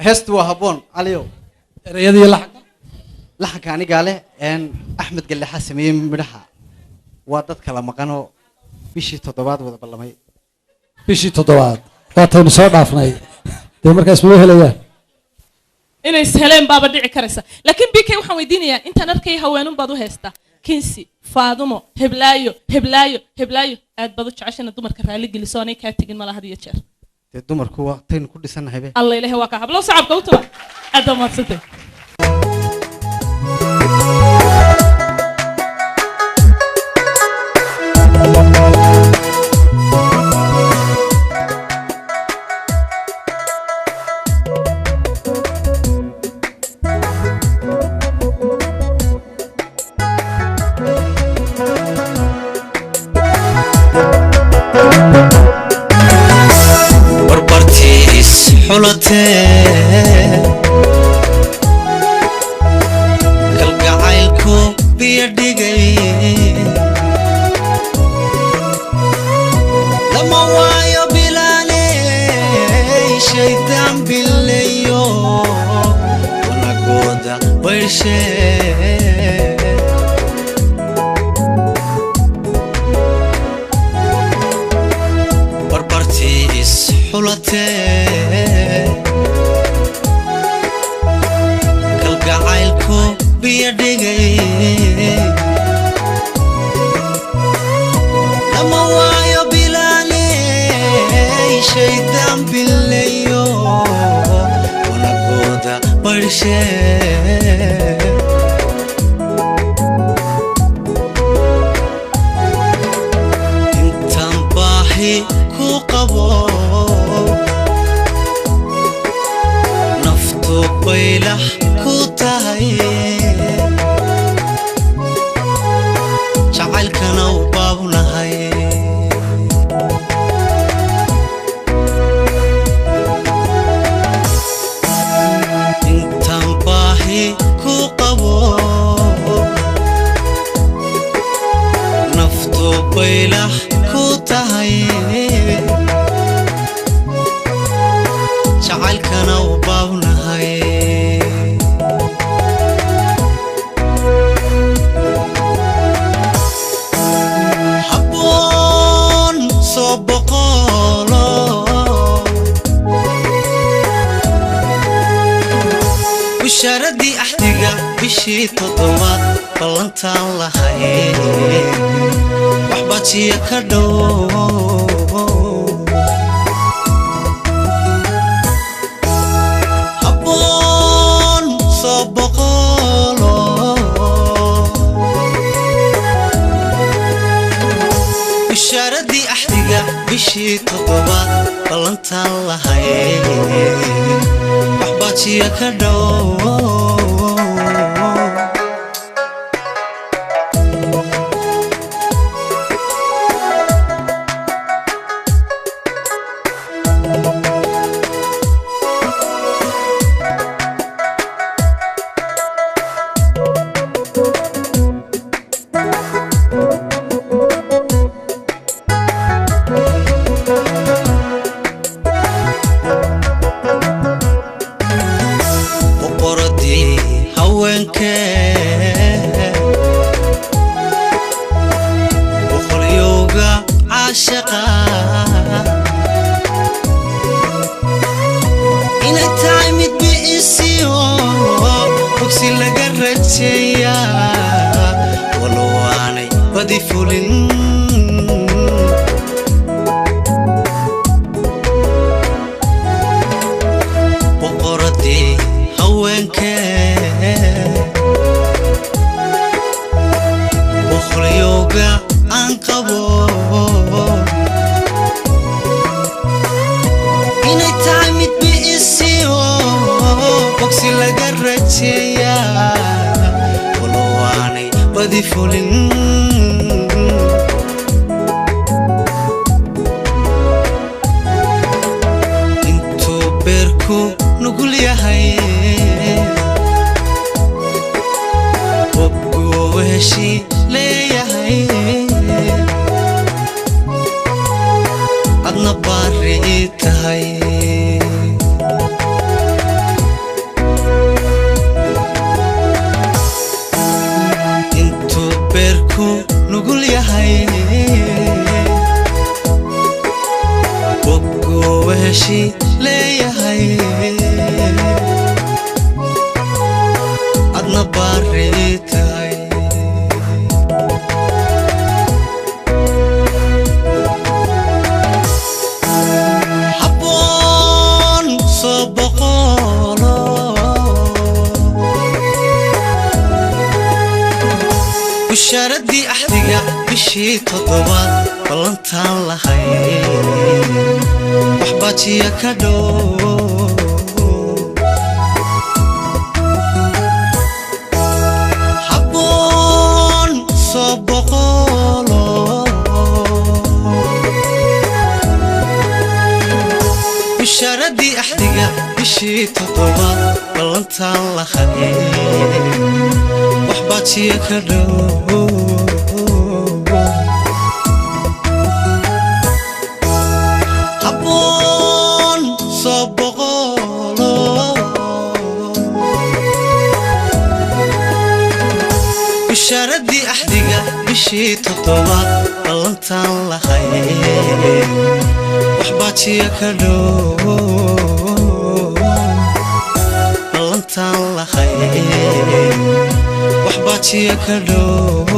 هستوا هبون عليو رياضي لحن كاني قاله إن أحمد قال لي حاسمي مرحة وادت كلام مكانه بيشي تضباط وده بالله ماي بيشي تضباط واتهم صار عفناي ده مركز اسمه هلا إنه يسهلين بابا دعي كرسة لكن بيكي وحنا ويدينيا أنت نركي هوانون بدو هستا كنسي فاضمو هبلايو هبلايو هبلايو أد بدوش عشان الدمر كفالي جلسوني كاتجين ملا هدية شر الدمر كوا تين كل سنة هبه الله إله واقع بلو صعب كوتوا الدمر ستة kalgacaylku biyo dhigay lama waayo bilaaney shaydaan bilayo wanagooda bayshe barbartii isxulatee kalgacaylku biyo dhigay lama waayo bilaaney shaydaan bilayo wanagooda barshe intaan baahi ku qabo naftu baylah ku tahay jacaylkana u baabnahay intaan baahi ku qabo naftu baylah ku tahay jacaylkana u baabnahay بشاردي أحتقى بشي تضوات بلانتان لهاي وحباتي يكدو حبون صبقولو بشاردي أحتقى بشي تضوات بلانتان لهاي وحباتي يكدو tahay adna baari tahay habboon soo boqolo bushaaradii axdiga bishii toddobaad ballantaan lahayn waxbaajiya ka dhow habboon soo boqolo bushaaradii axdiga bishii toddobaad ballantaan lahayn waxbaajiya ka dhow habboon soo boqolo bushaaradii axdiga bishii toddobaad ballantaan lahayn waxbaajiya ka dhow ballantaan lahayn waxbaajiya ka dhow